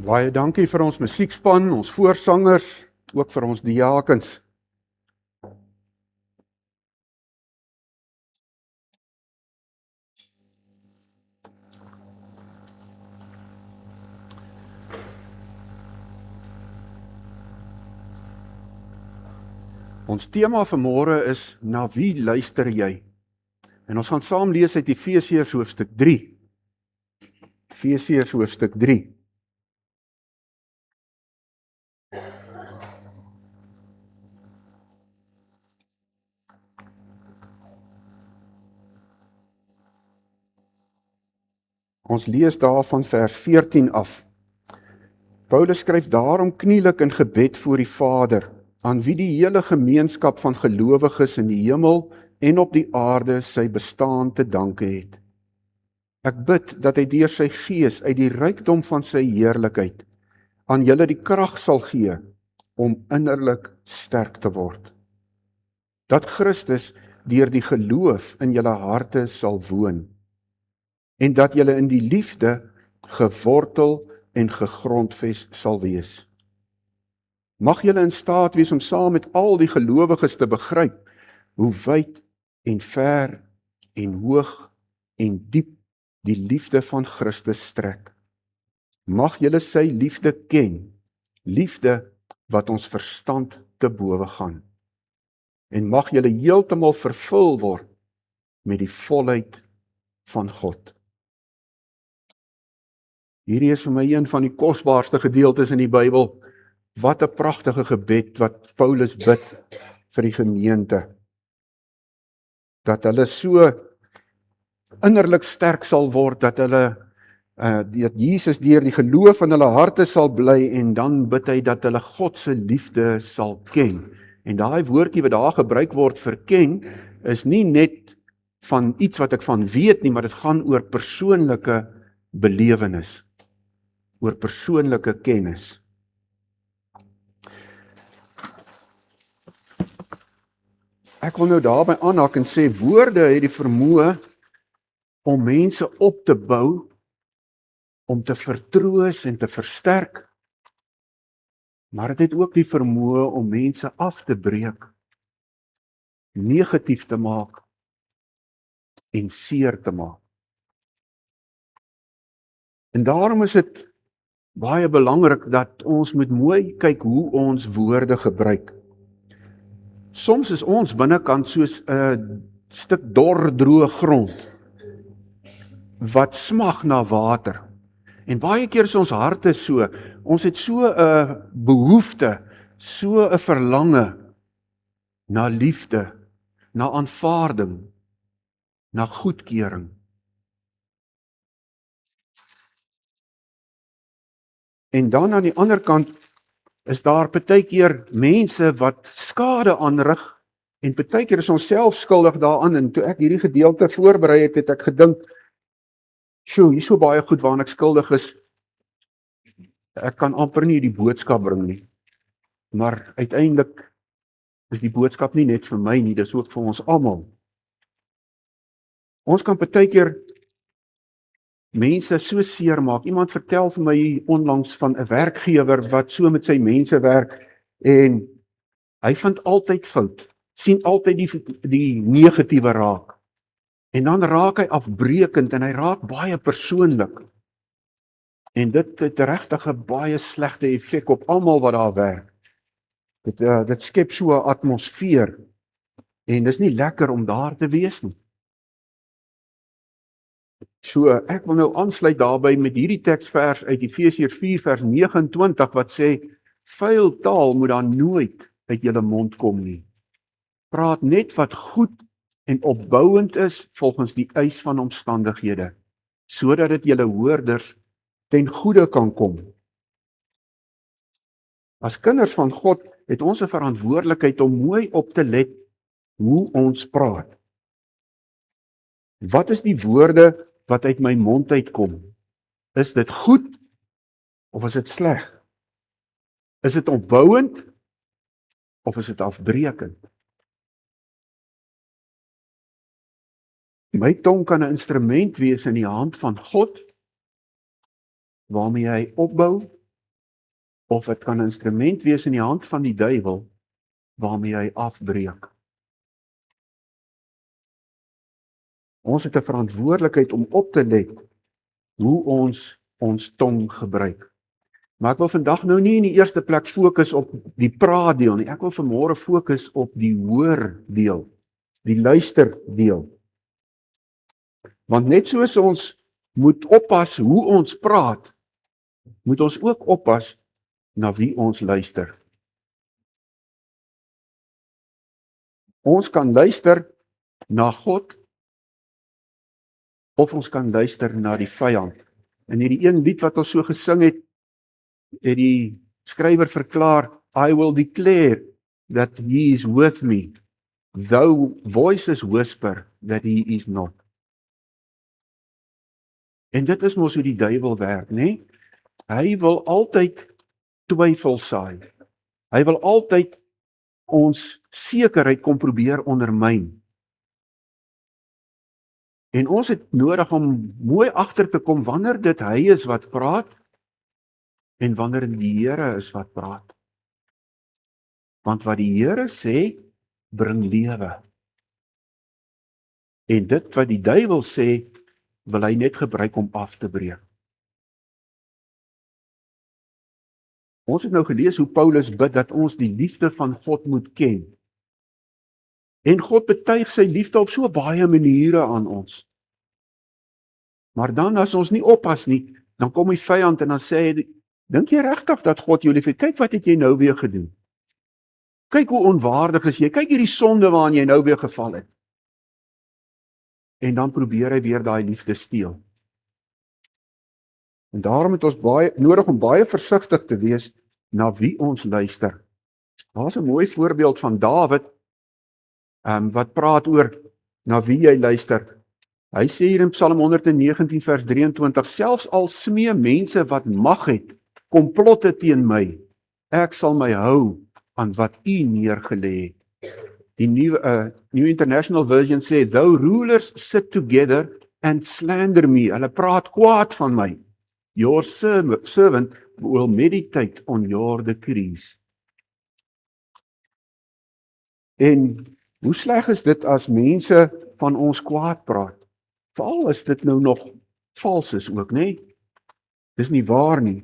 Baie dankie vir ons musiekspan, ons voorsangers, ook vir ons diakens. Ons tema vanmôre is, na wie luister jy? En ons gaan saam lees uit Efesiërs hoofstuk 3. Efesiërs hoofstuk 3. Ons lees daarvan vers 14 af. Paulus skryf: daarom kniel ek in gebed voor die Vader, aan wie die hele gemeenskap van gelowiges in die hemel en op die aarde sy bestaan te danke het. Ek bid dat hy deur sy gees uit die rykdom van sy heerlikheid aan julle die krag sal gee om innerlik sterk te word. Dat Christus deur die geloof in julle harte sal woon en dat julle in die liefde gewortel en gegrondves sal wees. Mag julle in staat wees om saam met al die gelowiges te begryp hoe wyd en ver en hoog en diep die liefde van Christus strek. Mag julle sy liefde ken, liefde wat ons verstand te bowe gaan. En mag julle heeltemal vervul word met die volheid van God. Hierdie is vir my een van die kosbaarste gedeeltes in die Bybel. Wat 'n pragtige gebed wat Paulus bid vir die gemeente. Dat hulle so innerlik sterk sal word, dat hulle dat Jesus deur die geloof in hulle harte sal bly, en dan bid hy dat hulle God se liefde sal ken. En daai woordjie wat daar gebruik word vir ken, is nie net van iets wat ek van weet nie, maar dit gaan oor persoonlike belewenis, oor persoonlike kennis. Ek wil nou daarby aanhaak en sê, woorde het die vermoë om mense op te bou, om te vertroos en te versterk, maar dit het ook die vermoë om mense af te breek, negatief te maak en seer te maak. En daarom is dit baie belangrik dat ons moet mooi kyk hoe ons woorde gebruik. Soms is ons binnekant soos 'n stuk dor, droë grond wat smag na water. En baie keer is ons harte so, ons het so 'n behoefte, so 'n verlange na liefde, na aanvaarding, na goedkeuring. En dan aan die ander kant is daar partykeer mense wat skade aanrig, en partykeer is ons self skuldig daaraan. En toe ek hierdie gedeelte voorberei het, het ek gedink, sjoe, hier is so baie goed waaraan ek skuldig is. Ek kan amper nie die boodskap bring nie. Maar uiteindelik is die boodskap nie net vir my nie, dis ook vir ons almal. Ons kan partykeer mense so seer maak. Iemand vertel vir my onlangs van 'n werkgewer wat so met sy mense werk, en hy vind altyd fout, sien altyd die negatiewe raak. En dan raak hy afbreekend en hy raak baie persoonlik. En dit het regtig 'n baie slegte effek op almal wat daar werk. Dit skep so 'n atmosfeer, en dis nie lekker om daar te wees nie. So, ek wil nou aansluit daarby met hierdie teksvers uit Efesiërs 4 vers 29 wat sê, vuil taal moet dan nooit uit julle mond kom nie. Praat net wat goed en opbouend is volgens die eis van omstandighede, sodat dit julle hoorders ten goeie kan kom. As kinders van God het ons 'n verantwoordelikheid om mooi op te let hoe ons praat. Wat is die woorde wat uit my mond uitkom? Is dit goed of is dit sleg? Is dit opbouend of is dit afbreekend? My tong kan 'n instrument wees in die hand van God, waarmee hy opbou, of dit kan 'n instrument wees in die hand van die duiwel, waarmee hy afbreek. Ons het 'n verantwoordelikheid om op te let hoe ons tong gebruik. Maar ek wil vandag nou nie in die eerste plek fokus op die praat deel nie. Ek wil vanmôre fokus op die hoor deel, die luister deel. Want net soos ons moet oppas hoe ons praat, moet ons ook oppas na wie ons luister. Ons kan luister na God, of ons kan luister na die vyand. In hierdie een lied wat ons so gesing het die skrywer verklaar, I will declare that he is with me, though voices whisper that he is not. En dit is mos hoe die duiwel werk, né? Hy wil altyd twyfel saai. Hy wil altyd ons sekerheid kom probeer ondermyn. En ons het nodig om mooi agter te kom wanneer dit hy is wat praat en wanneer die Here is wat praat. Want wat die Here sê, bring lewe. En dit wat die duiwel sê, wil hy net gebruik om af te breek. Ons het nou gelees hoe Paulus bid dat ons die liefde van God moet ken. En God betuig sy liefde op so baie maniere aan ons. Maar dan as ons nie oppas nie, dan kom die vyand en dan sê hy, dink jy regtig dat God jou liefhet? Kyk wat het jy nou weer gedoen. Kyk hoe onwaardig is jy. Kyk hierdie sonde waarin jy nou weer geval het. En dan probeer hy weer daai liefde steel. En daarom het ons nodig om baie versigtig te wees na wie ons luister. Daar's 'n mooi voorbeeld van Dawid, wat praat oor na wie jy luister. Hy sê hier in Psalm 119 vers 23, selfs al smee mense wat mag het, komplotte teen my, ek sal my hou aan wat U neergelê het. Die New International Version sê, though rulers sit together and slander me, hulle praat kwaad van my, your servant will meditate on your decrees. En hoe sleg is dit as mense van ons kwaad praat? Veral as dit nou nog vals is ook, né? Dis nie waar nie.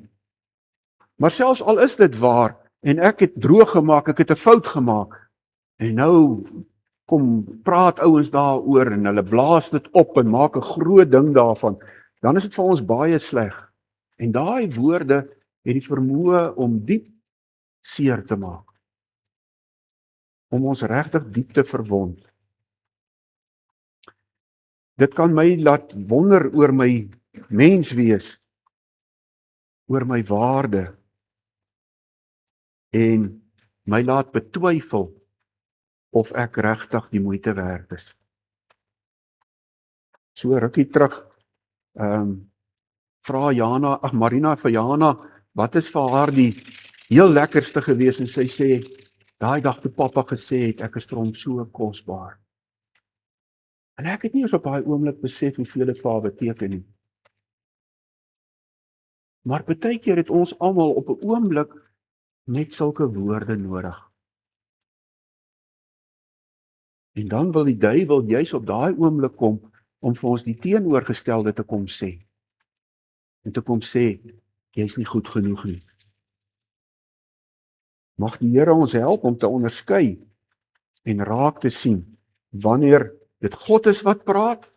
Maar selfs al is dit waar, en ek het droog gemaak, ek het 'n fout gemaak, en nou kom praat ouens daaroor, en hulle blaas dit op, en maak 'n groot ding daarvan, dan is dit vir ons baie sleg. En daai woorde het die vermoë om diep seer te maak. Om ons regtig diep te verwond. Dit kan my laat wonder oor my menswees, oor my waarde, en my laat betwyfel of ek regtig die moeite werd is. So rukkie terug, vra Marina vir Jana, wat is vir haar die heel lekkerste gewees, en sy sê, daai dag toe pappa gesê het, ek is vir hom so kosbaar. En ek het nie eens op daai oomblik besef hoeveel dit vir haar beteken nie. Maar baie keer het ons almal op 'n oomblik net sulke woorde nodig. En dan wil die duiwel juis op daai oomblik kom om vir ons die teenoorgestelde te kom sê. En te kom sê, jy's nie goed genoeg nie. Mag die Here ons help om te onderskei en raak te sien wanneer dit God is wat praat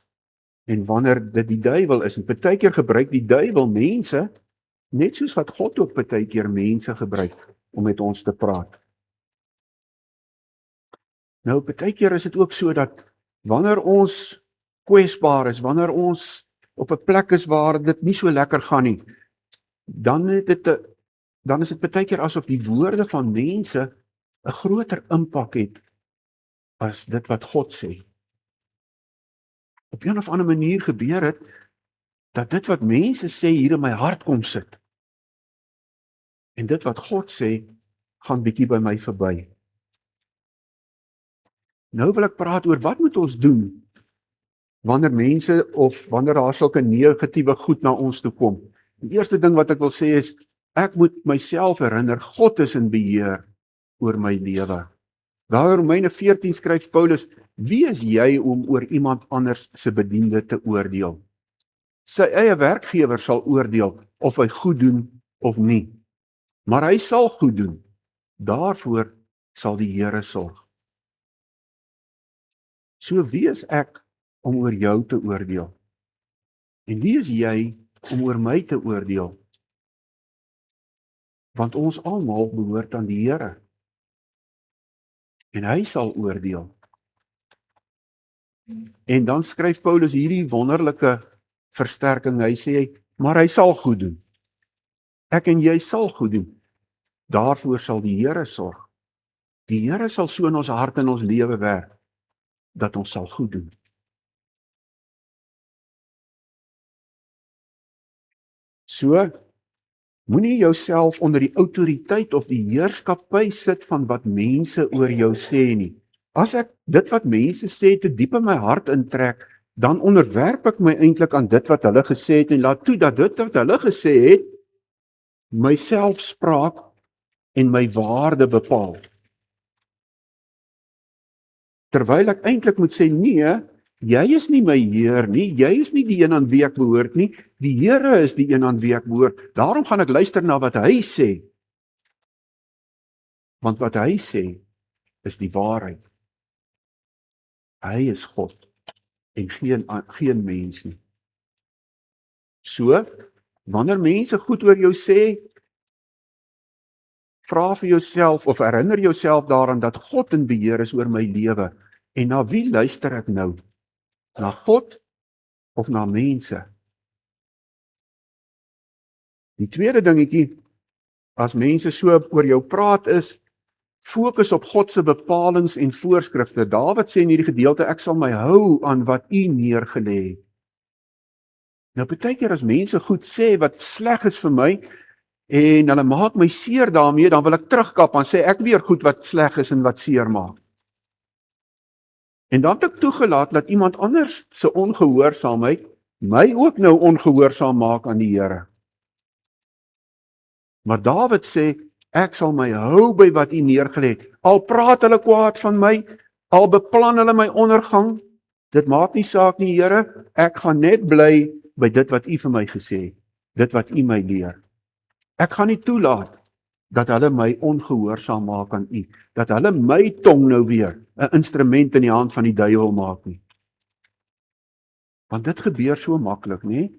en wanneer dit die duiwel is. En baie keer gebruik die duiwel mense net soos wat God ook baie keer mense gebruik om met ons te praat. Nou, baie keer is dit ook so dat wanneer ons kwesbaar is, wanneer ons op 'n plek is waar dit nie so lekker gaan nie, dan is dit baie keer asof die woorde van mense 'n groter impak het as dit wat God sê. Op 'n of ander manier gebeur het dat dit wat mense sê hier in my hart kom sit. En dit wat God sê, gaan bietjie by my verby. Nou wil ek praat oor wat moet ons doen wanneer mense of wanneer daar sulke negatiewe goed na ons toe kom. Die eerste ding wat ek wil sê is, ek moet myself herinner, God is in beheer oor my lewe. Daar in Romeine 14 skryf Paulus, wie is jy om oor iemand anders se bediende te oordeel? Sy eie werkgewer sal oordeel of hy goed doen of nie. Maar hy sal goed doen. Daarvoor sal die Here sorg. So wie is ek om oor jou te oordeel? En wie is jy om oor my te oordeel? Want ons almal behoort aan die Here. En hy sal oordeel. En dan skryf Paulus hierdie wonderlike versterking. Hy sê, maar hy sal goed doen. Ek en jy sal goed doen. Daarvoor sal die Here sorg. Die Here sal so in ons hart en ons lewe werk, dat ons sal goed doen. So, moenie jouself onder die autoriteit of die heerskappy sit van wat mense oor jou sê nie. As ek dit wat mense sê te diep in my hart intrek, dan onderwerp ek my eintlik aan dit wat hulle gesê het en laat toe dat dit wat hulle gesê het, my selfspraak en my waarde bepaal. Terwyl ek eintlik moet sê, nee, jy is nie my Heer nie, jy is nie die een aan wie ek behoort nie, die Here is die een aan wie ek behoort, daarom gaan ek luister na wat hy sê, want wat hy sê, is die waarheid. Hy is God, en geen mens nie. So, wanneer mense goed oor jou sê, vra vir jouself, of herinner jouself daaraan, dat God in beheer is oor my lewe, en na wie luister ek nou? Na God, of na mense? Die tweede dingetjie, as mense so oor jou praat is, fokus op God se bepalings en voorskrifte. Dawid sê in hierdie gedeelte, ek sal my hou aan wat U neergelê het. Nou partykeer as mense goed sê wat sleg is vir my, en hulle maak my seer daarmee, dan wil ek terugkap en sê ek weer goed wat sleg is en wat seer maak. En dan het ek toegelaat dat iemand anders se ongehoorsaamheid my ook nou ongehoorsaam maak aan die Here. Maar Dawid sê, ek sal my hou by wat U neergelê het. Al praat hulle kwaad van my, al beplan hulle my ondergang, dit maak nie saak nie, Here, ek gaan net bly by dit wat U vir my gesê het, dit wat U my leer. Ek gaan nie toelaat dat hulle my ongehoorsaam maak aan U, dat hulle my tong nou weer 'n instrument in die hand van die duiwel maak nie. Want dit gebeur so maklik, nie?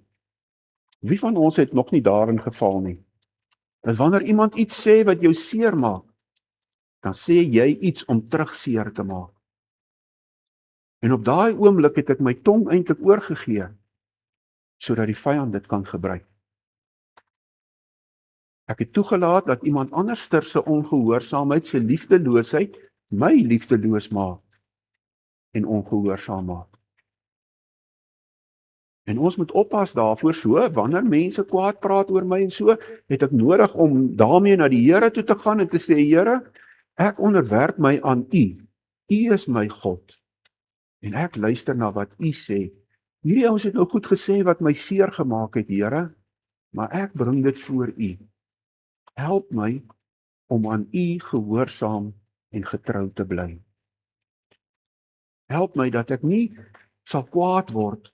Wie van ons het nog nie daarin geval nie? Dat wanneer iemand iets sê wat jou seer maak, dan sê jy iets om terug seer te maak. En op daai oomblik het ek my tong eintlik oorgegee, sodat die vyand dit kan gebruik. Ek het toegelaat dat iemand anderster se ongehoorsaamheid, se liefdeloosheid, my liefdeloos maak en ongehoorsaam maak. En ons moet oppas daarvoor, so, wanneer mense kwaad praat oor my en so, het ek nodig om daarmee na die Here toe te gaan en te sê, Here, ek onderwerp my aan U. U is my God. En ek luister na wat U sê. Hierdie ouens het nou goed gesê wat my seer gemaak het, Here, maar ek bring dit voor U. Help my om aan U gehoorsaam en getrou te bly. Help my dat ek nie sal kwaad word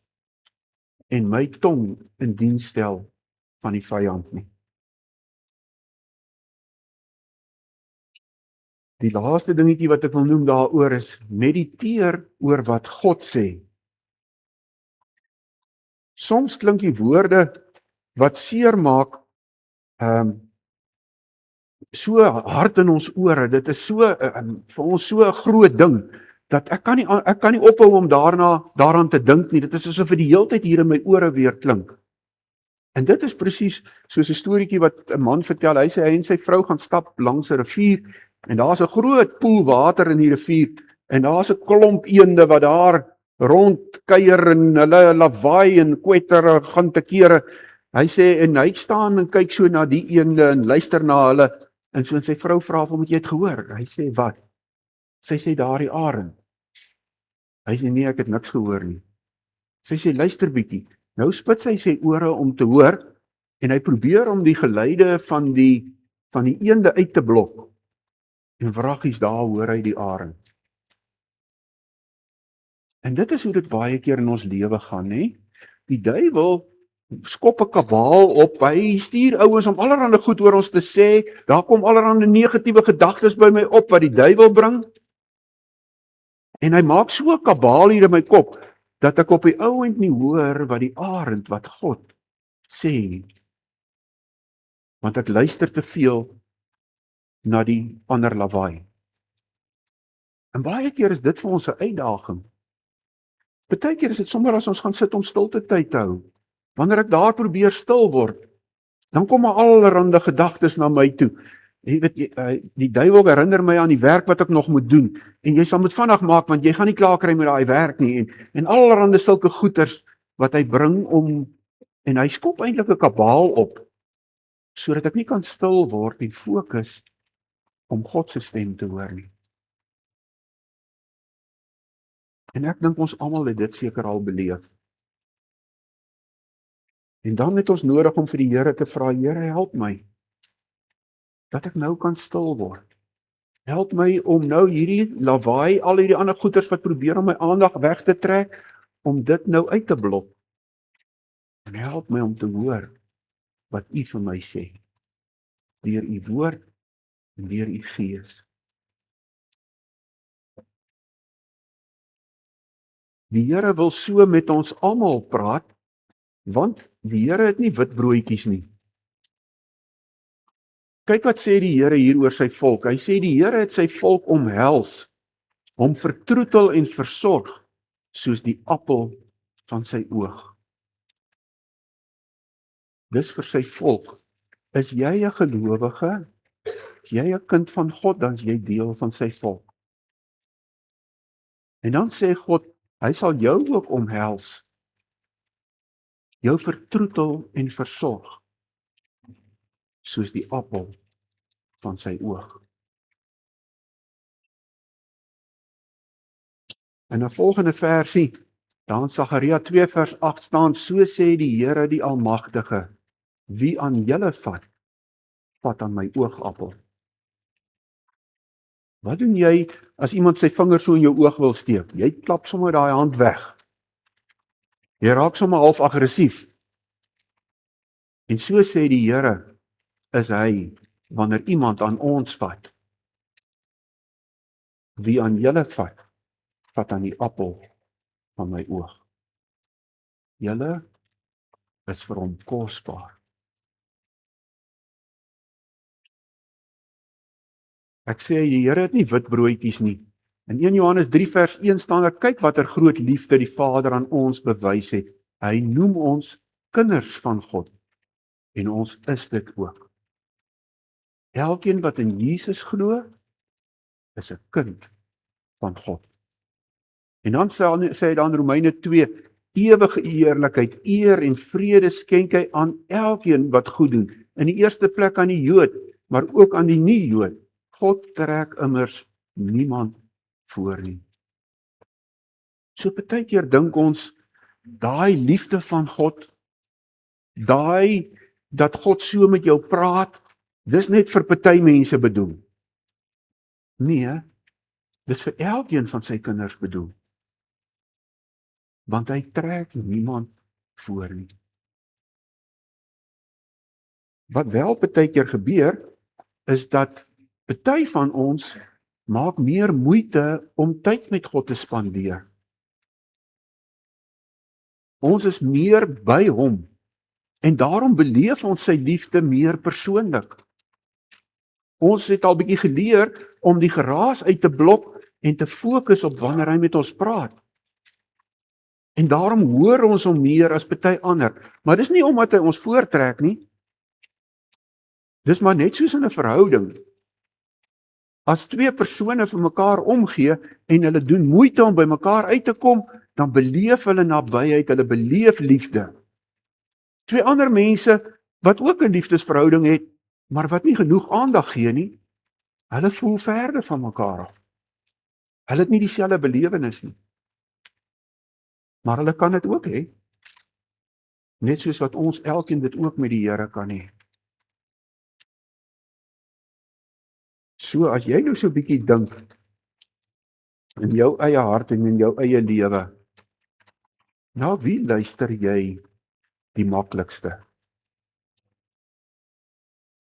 en my tong in diens stel van die vyand nie. Die laaste dingetjie wat ek wil noem daaroor is, mediteer oor wat God sê. Soms klink die woorde wat seer maak, so hard in ons ore, dit is so, vir ons so 'n groot ding, dat ek kan nie ophou om daaraan te dink nie, dit is asof dit die hele tyd hier in my ore weer klink. En dit is presies soos 'n storieetjie wat 'n man vertel, hy sê hy en sy vrou gaan stap langs 'n rivier, en daar's 'n groot poel water in die rivier, en daar's 'n klomp eende wat daar rondkuier en hulle lawaai en kwetter gaan te kere. Hy sê, en hy staan en kyk so na die eende en luister na hulle, en so en sy vrou vra hom, het jy het gehoor? Hy sê, wat? Sy sê, daar die arend. Hy sê, nee, ek het niks gehoor nie. Sy sê, luister bietjie. Nou spits hy sy ore om te hoor, En hy probeer om die geluide van die eende uit te blok. En wraggies daar hoor hy die arend. En dit is hoe dit baie keer in ons lewe gaan, hè? Die duiwel skop 'n kabaal op, hy stuur ouens om allerhande goed oor ons te sê, daar kom allerhande negatiewe gedagtes by my op wat die duiwel bring, en hy maak so 'n kabaal hier in my kop, dat ek op die ou end nie hoor wat die arend, wat God sê nie, want ek luister te veel na die ander lawaai. En baie keer is dit vir ons 'n uitdaging. Partykeer is dit sommer as ons gaan sit om stilte tyd te hou. Wanneer ek daar probeer stil word, dan kom allerhande gedagtes na my toe. Jy weet, die duiwel herinner my aan die werk wat ek nog moet doen, en jy sal moet vinnig maak, want jy gaan nie klaar kry met daai werk nie, en allerhande sulke goeters wat hy bring en hy skop eintlik 'n kabaal op, sodat ek nie kan stil word en fokus om God se stem te hoor nie. En ek dink ons almal het dit seker al beleef. En dan het ons nodig om vir die Here te vra, Here, help my, dat ek nou kan stil word. Help my om nou hierdie lawaai, al hierdie ander goeters wat probeer om my aandag weg te trek, om dit nou uit te blok. En help my om te hoor wat U vir my sê, deur U woord en deur U Gees. Die Here wil so met ons almal praat, want die Here het nie wit broodjies nie. Kyk wat sê die Here hier oor sy volk. Hy sê die Here het sy volk omhels, hom vertroetel en versorg, soos die appel van sy oog. Dis vir sy volk. Is jy 'n gelowige? Is jy 'n kind van God, dan is jy deel van sy volk. En dan sê God, hy sal jou ook omhels, jou vertroetel en versorg, soos die appel van sy oog. In 'n volgende versie, daar in Sagaria 2 vers 8 staan, so sê die Here die Almagtige, wie aan julle vat, vat aan my oogappel. Wat doen jy as iemand sy vinger so in jou oog wil steek? Jy klap sommer daai hand weg. Jy raak sommer half aggressief. En so sê die Here, is hy, wanneer iemand aan ons vat. Wie aan julle vat, vat aan die appel van my oog. Julle is vir hom kosbaar. Ek sê, die Here het nie wit broodjies nie. In 1 Johannes 3 vers 1 staan daar, kyk watter groot liefde die Vader aan ons bewys het. Hy noem ons kinders van God. En ons is dit ook. Elkeen wat in Jesus glo, is 'n kind van God. En dan sê hy dan Romeine 2, ewige eerlikheid, eer en vrede skenk hy aan elkeen wat goed doen. In die eerste plek aan die Jood, maar ook aan die nie-Jood. God trek immers niemand voor nie. So partykeer dink ons, daai liefde van God, daai dat God so met jou praat, dis net vir party mense bedoel. Nee, dis vir elkeen van sy kinders bedoel. Want hy trek niemand voor nie. Wat wel partykeer gebeur, is dat party van ons maak meer moeite om tyd met God te spandeer. Ons is meer by hom, en daarom beleef ons sy liefde meer persoonlik. Ons het al bietjie geleer om die geraas uit te blok en te fokus op wanneer hy met ons praat. En daarom hoor ons hom meer as party ander. Maar dis nie omdat hy ons voortrek nie. Dis maar net soos in 'n verhouding. As twee persone vir mekaar omgee en hulle doen moeite om by mekaar uit te kom, dan beleef hulle nabyheid, hulle beleef liefde. Twee ander mense wat ook 'n liefdesverhouding het, maar wat nie genoeg aandag gee nie, hulle voel verder van mekaar af. Hulle het nie dieselfde belewenis nie. Maar hulle kan dit ook hê. Net soos wat ons elkeen dit ook met die Here kan hê. So, as jy nou so 'n bietjie dink in jou eie hart en in jou eie lewe, na wie luister jy die maklikste?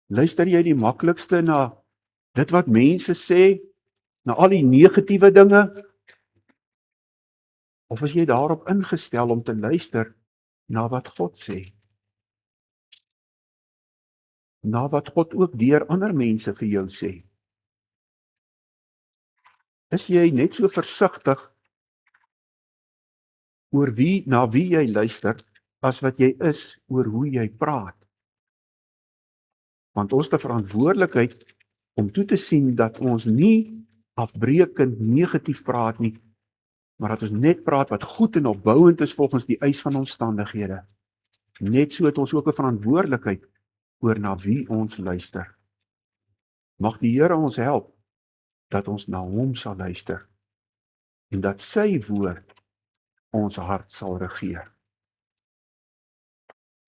Luister jy die maklikste na dit wat mense sê, na al die negatiewe dinge? Of is jy daarop ingestel om te luister na wat God sê? Na wat God ook deur ander mense vir jou sê? Is jy net so versigtig oor na wie jy luister, as wat jy is oor hoe jy praat? Want ons het 'n verantwoordelikheid om toe te sien dat ons nie afbreekend negatief praat nie, maar dat ons net praat wat goed en opbouend is volgens die eis van omstandighede. Net so het ons ook 'n verantwoordelikheid oor na wie ons luister. Mag die Here ons help dat ons na hom sal luister en dat sy woord ons hart sal regeer.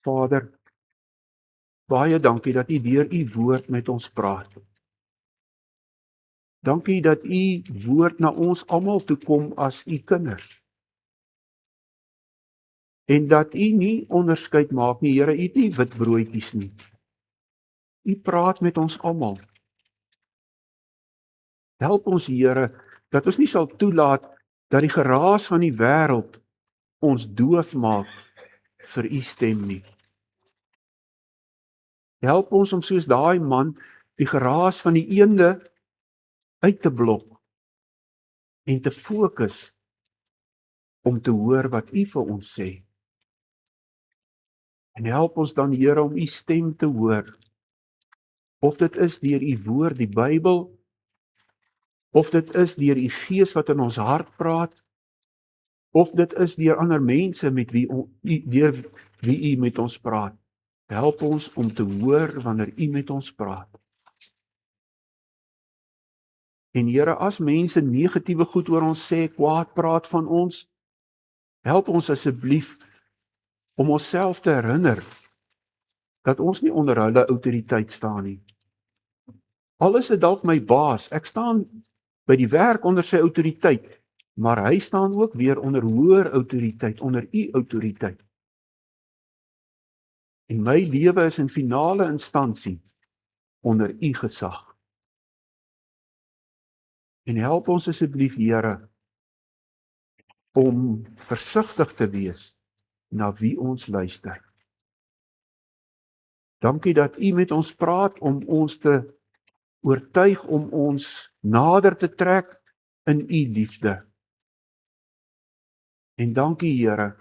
Vader, baie dankie dat U deur U woord met ons praat. Dankie dat U woord na ons almal toe kom as U kinders. En dat U nie onderskeid maak nie, Here, U het nie wit broodjies nie. U praat met ons almal. Help ons, Here, dat ons nie sal toelaat dat die geraas van die wêreld ons doof maak vir U stem nie. Help ons om soos daai man die geraas van die eende uit te blok en te fokus om te hoor wat U vir ons sê. En help ons dan, Here, om U stem te hoor. Of dit is deur U woord, die Bybel, of dit is deur U Gees wat in ons hart praat, of dit is deur ander mense deur wie U met ons praat. Help ons om te hoor wanneer U met ons praat. En Here, as mense negatiewe goed oor ons sê, kwaad praat van ons, help ons asseblief om onsself te herinner dat ons nie onder hulle autoriteit staan nie. Al is dit dalk my baas, ek staan by die werk onder sy autoriteit, maar hy staan ook weer onder hoër autoriteit, onder U autoriteit. En my lewe is in finale instansie onder U gesag. En help ons asseblief, Here, om versigtig te wees na wie ons luister. Dankie dat U met ons praat om ons te oortuig om ons nader te trek in U liefde. En dankie, Here,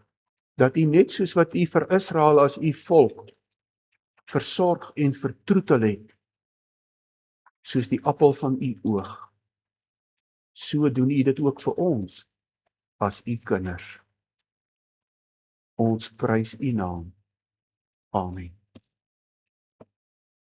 dat U net soos wat U vir Israel as U volk versorg en vertroetel het, soos die appel van U oog, so doen U dit ook vir ons as U kinders. Ons prys U naam. Amen.